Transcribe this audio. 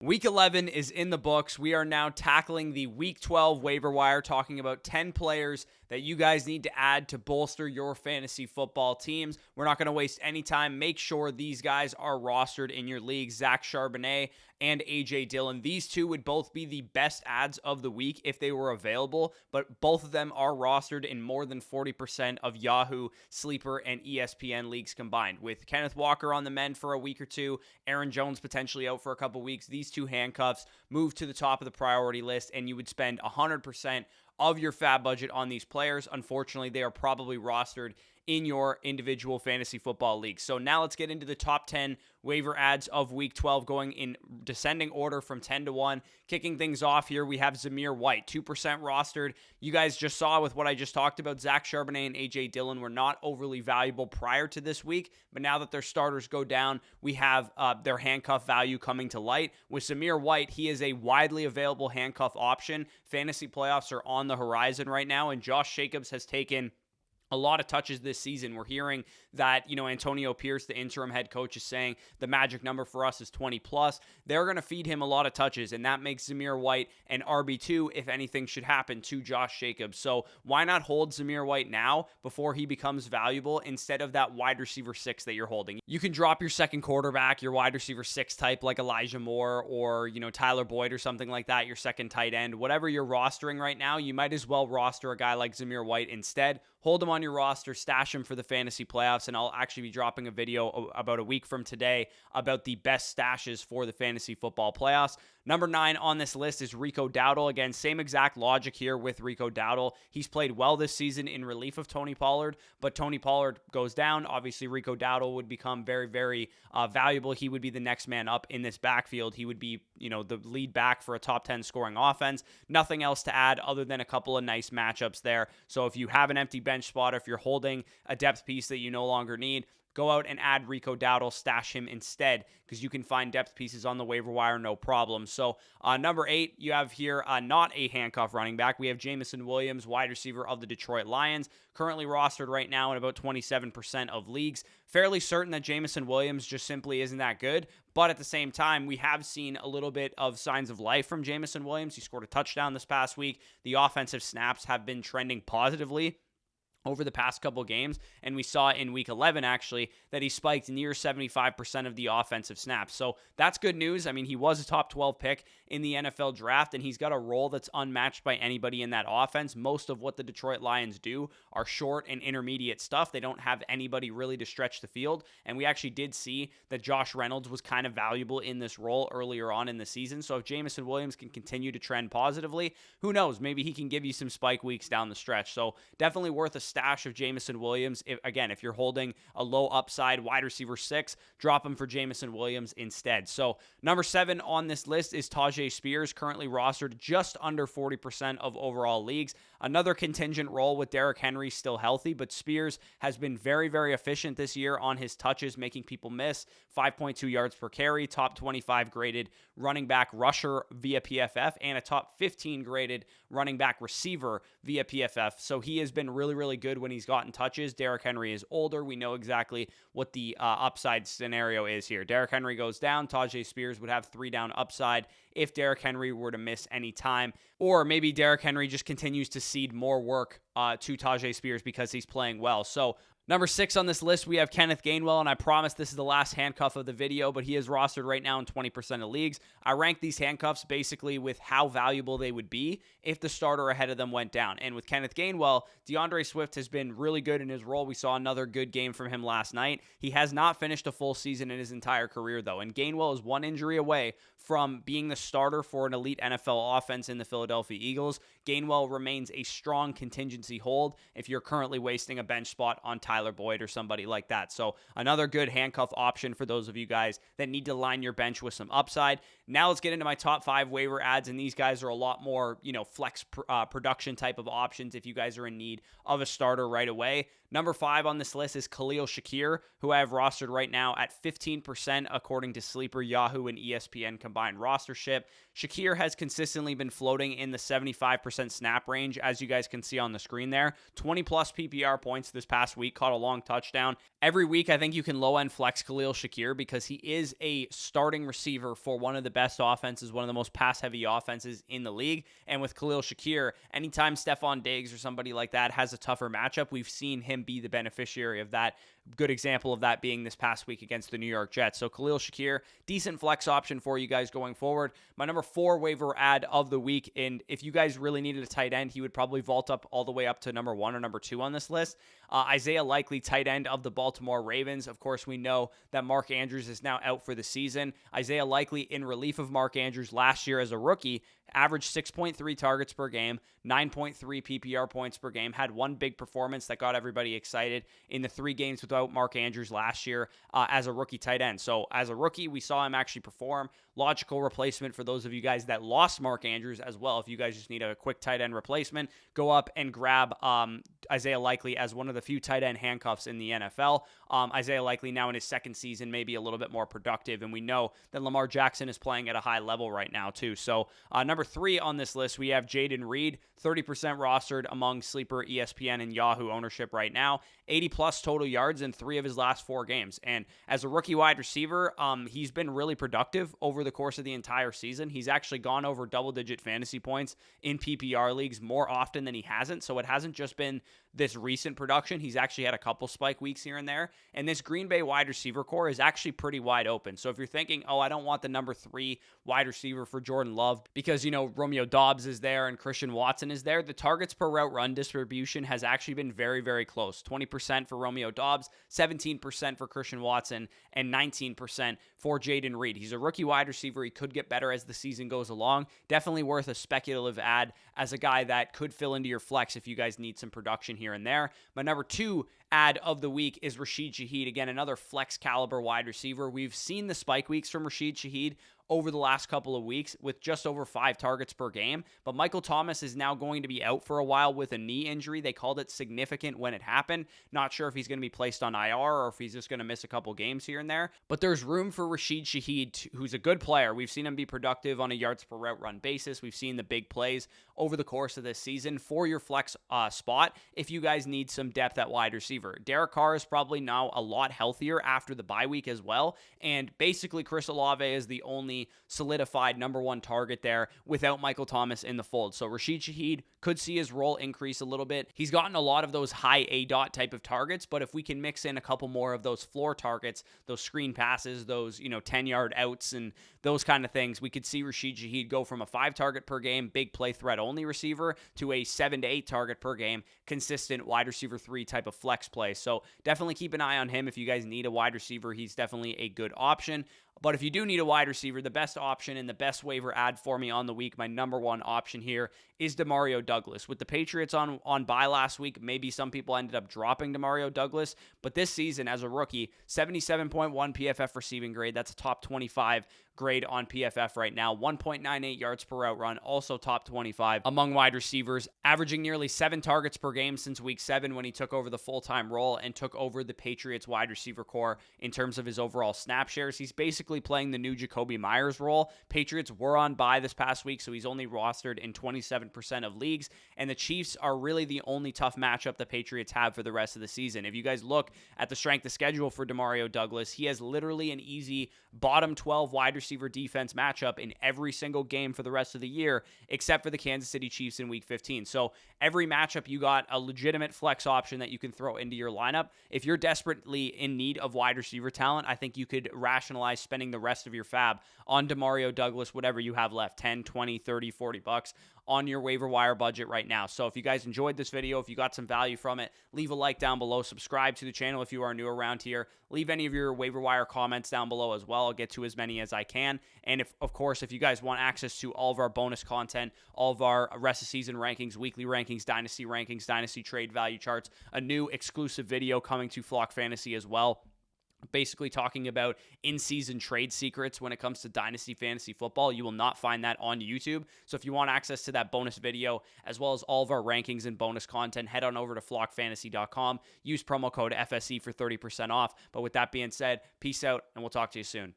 Week 11 is in the books. We are now tackling the Week 12 waiver wire, talking about 10 players that you guys need to add to bolster your fantasy football teams. We're not going to waste any time. Make sure these guys are rostered in your league. Zach Charbonnet and A.J. Dillon. These two would both be the best ads of the week if they were available, but both of them are rostered in more than 40% of Yahoo, Sleeper, and ESPN leagues combined. With Kenneth Walker on the mend for a week or two, Aaron Jones potentially out for a couple weeks, these two handcuffs move to the top of the priority list, and you would spend 100% of your fab budget on these players. Unfortunately, they are probably rostered in your individual fantasy football leagues. So now let's get into the top 10 waiver ads of Week 12, going in descending order from 10 to 1. Kicking things off here, we have Zamir White, 2% rostered. You guys just saw with what I just talked about, Zach Charbonnet and A.J. Dillon were not overly valuable prior to this week, but now that their starters go down, we have their handcuff value coming to light. With Zamir White, he is a widely available handcuff option. Fantasy playoffs are on the horizon right now, and Josh Jacobs has taken a lot of touches this season. We're hearing that, Antonio Pierce, the interim head coach, is saying the magic number for us is 20 plus. They're going to feed him a lot of touches, and that makes Zamir White an RB2 if anything should happen to Josh Jacobs. So why not hold Zamir White now before he becomes valuable instead of that wide receiver 6 that you're holding? You can drop your second quarterback, your wide receiver 6 type like Elijah Moore or, Tyler Boyd or something like that, your second tight end. Whatever you're rostering right now, you might as well roster a guy like Zamir White instead. Hold him on your roster, stash him for the fantasy playoffs, and I'll actually be dropping a video about a week from today about the best stashes for the fantasy football playoffs. Number 9 on this list is Rico Dowdle. Again, same exact logic here with Rico Dowdle. He's played well this season in relief of Tony Pollard, but Tony Pollard goes down. Obviously, Rico Dowdle would become very, very valuable. He would be the next man up in this backfield. He would be, the lead back for a top 10 scoring offense. Nothing else to add other than a couple of nice matchups there. So if you have an empty bench spot, or if you're holding a depth piece that you no longer need, go out and add Rico Dowdle, stash him instead, because you can find depth pieces on the waiver wire, no problem. So number 8, you have here not a handcuff running back. We have Jameson Williams, wide receiver of the Detroit Lions, currently rostered right now in about 27% of leagues. Fairly certain that Jameson Williams just simply isn't that good, but at the same time, we have seen a little bit of signs of life from Jameson Williams. He scored a touchdown this past week. The offensive snaps have been trending positively over the past couple games, and we saw in Week 11, actually, that he spiked near 75% of the offensive snaps. So that's good news. I mean, he was a top 12 pick in the NFL draft, and he's got a role that's unmatched by anybody in that offense. Most of what the Detroit Lions do are short and intermediate stuff. They don't have anybody really to stretch the field, and we actually did see that Josh Reynolds was kind of valuable in this role earlier on in the season. So if Jameson Williams can continue to trend positively, who knows? Maybe he can give you some spike weeks down the stretch. So definitely worth a stash of Jameson Williams. If you're holding a low upside wide receiver 6, drop him for Jameson Williams instead. So number 7 on this list is Tyjae Spears, currently rostered just under 40% of overall leagues. Another contingent role with Derrick Henry still healthy, but Spears has been very, very efficient this year on his touches, making people miss. 5.2 yards per carry, top 25 graded running back rusher via PFF, and a top 15 graded running back receiver via PFF. So he has been really, really good when he's gotten touches. Derrick Henry is older. We know exactly what the upside scenario is here. Derrick Henry goes down. Tyjae Spears would have 3 down upside if Derrick Henry were to miss any time. Or maybe Derrick Henry just continues to cede more work to Tyjae Spears because he's playing well. So number 6 on this list, we have Kenneth Gainwell, and I promise this is the last handcuff of the video, but he is rostered right now in 20% of leagues. I rank these handcuffs basically with how valuable they would be if the starter ahead of them went down. And with Kenneth Gainwell, DeAndre Swift has been really good in his role. We saw another good game from him last night. He has not finished a full season in his entire career, though, and Gainwell is one injury away from being the starter for an elite NFL offense in the Philadelphia Eagles. Gainwell remains a strong contingency hold if you're currently wasting a bench spot on Tyler Boyd or somebody like that. So another good handcuff option for those of you guys that need to line your bench with some upside. Now let's get into my top 5 waiver ads, and these guys are a lot more, flex production type of options if you guys are in need of a starter right away. Number 5 on this list is Khalil Shakir, who I have rostered right now at 15% according to Sleeper, Yahoo, and ESPN combined rostership. Shakir has consistently been floating in the 75% snap range, as you guys can see on the screen there. 20 plus PPR points this past week, caught a long touchdown. Every week, I think you can low-end flex Khalil Shakir because he is a starting receiver for one of the best offenses, one of the most pass-heavy offenses in the league. And with Khalil Shakir, anytime Stephon Diggs or somebody like that has a tougher matchup, we've seen him be the beneficiary of that. Good example of that being this past week against the New York Jets. So Khalil Shakir, decent flex option for you guys going forward. My number 4 waiver ad of the week, and if you guys really needed a tight end, he would probably vault up all the way up to number 1 or number 2 on this list. Isaiah Likely, tight end of the Baltimore Ravens. Of course, we know that Mark Andrews is now out for the season. Isaiah Likely, in relief of Mark Andrews last year as a rookie, averaged 6.3 targets per game, 9.3 PPR points per game, had one big performance that got everybody excited in the 3 games without Mark Andrews last year as a rookie tight end. So as a rookie, we saw him actually perform. Logical replacement for those of you guys that lost Mark Andrews as well. If you guys just need a quick tight end replacement, go up and grab Isaiah Likely as one of the few tight end handcuffs in the NFL. Isaiah Likely now in his 2nd season, maybe a little bit more productive, and we know that Lamar Jackson is playing at a high level right now too. So number 3 on this list, we have Jayden Reed, 30% rostered among Sleeper, ESPN, and Yahoo ownership right now. 80-plus total yards in 3 of his last 4 games. And as a rookie wide receiver, he's been really productive over the course of the entire season. He's actually gone over double-digit fantasy points in PPR leagues more often than he hasn't. So it hasn't just been this recent production. He's actually had a couple spike weeks here and there. And this Green Bay wide receiver core is actually pretty wide open. So if you're thinking, oh, I don't want the number 3 wide receiver for Jordan Love because, you know, Romeo Doubs is there and Christian Watson is there, the targets per route run distribution has actually been very, very close. 20% for Romeo Doubs, 17% for Christian Watson, and 19% for Jayden Reed. He's a rookie wide receiver. He could get better as the season goes along. Definitely worth a speculative ad as a guy that could fill into your flex if you guys need some production here and there. My number 2 ad of the week is Rashid Shaheed. Again, another flex caliber wide receiver. We've seen the spike weeks from Rashid Shaheed over the last couple of weeks with just over 5 targets per game. But Michael Thomas is now going to be out for a while with a knee injury. They called it significant when it happened. Not sure if he's going to be placed on IR or if he's just going to miss a couple games here and there. But there's room for Rashid Shaheed, who's a good player. We've seen him be productive on a yards per route run basis. We've seen the big plays over the course of this season for your flex spot if you guys need some depth at wide receiver. Derek Carr is probably now a lot healthier after the bye week as well. And basically, Chris Olave is the only solidified number 1 target there without Michael Thomas in the fold. So Rashid Shaheed could see his role increase a little bit. He's gotten a lot of those high A-dot type of targets, but if we can mix in a couple more of those floor targets, those screen passes, those 10-yard outs and those kind of things, we could see Rashid Shaheed go from a 5 target per game, big play threat only receiver to a 7 to 8 target per game, consistent wide receiver 3 type of flex play. So definitely keep an eye on him if you guys need a wide receiver. He's definitely a good option. But if you do need a wide receiver, the best option and the best waiver ad for me on the week, my number 1 option here is Demario Douglas. With the Patriots on bye last week, maybe some people ended up dropping Demario Douglas. But this season, as a rookie, 77.1 PFF receiving grade. That's a top 25 grade on PFF right now. 1.98 yards per route run, also top 25 among wide receivers, averaging nearly 7 targets per game since week 7 when he took over the full-time role and took over the Patriots wide receiver core in terms of his overall snap shares. He's basically playing the new Jacoby Myers role. Patriots were on bye this past week, so he's only rostered in 27% of leagues, and the Chiefs are really the only tough matchup the Patriots have for the rest of the season. If you guys look at the strength of schedule for Demario Douglas, he has literally an easy bottom 12 wide receiver defense matchup in every single game for the rest of the year, except for the Kansas City Chiefs in week 15. So every matchup, you got a legitimate flex option that you can throw into your lineup. If you're desperately in need of wide receiver talent, I think you could rationalize spending the rest of your fab on Demario Douglas, whatever you have left, 10, 20, 30, 40 bucks on your waiver wire budget right now. So if you guys enjoyed this video, if you got some value from it, leave a like down below, subscribe to the channel if you are new around here, leave any of your waiver wire comments down below as well. I'll get to as many as I can. And if, of course, if you guys want access to all of our bonus content, all of our rest of season rankings, weekly rankings, dynasty trade value charts, a new exclusive video coming to Flock Fantasy as well, basically talking about in-season trade secrets when it comes to Dynasty Fantasy Football. You will not find that on YouTube. So if you want access to that bonus video, as well as all of our rankings and bonus content, head on over to flockfantasy.com. Use promo code FSE for 30% off. But with that being said, peace out, and we'll talk to you soon.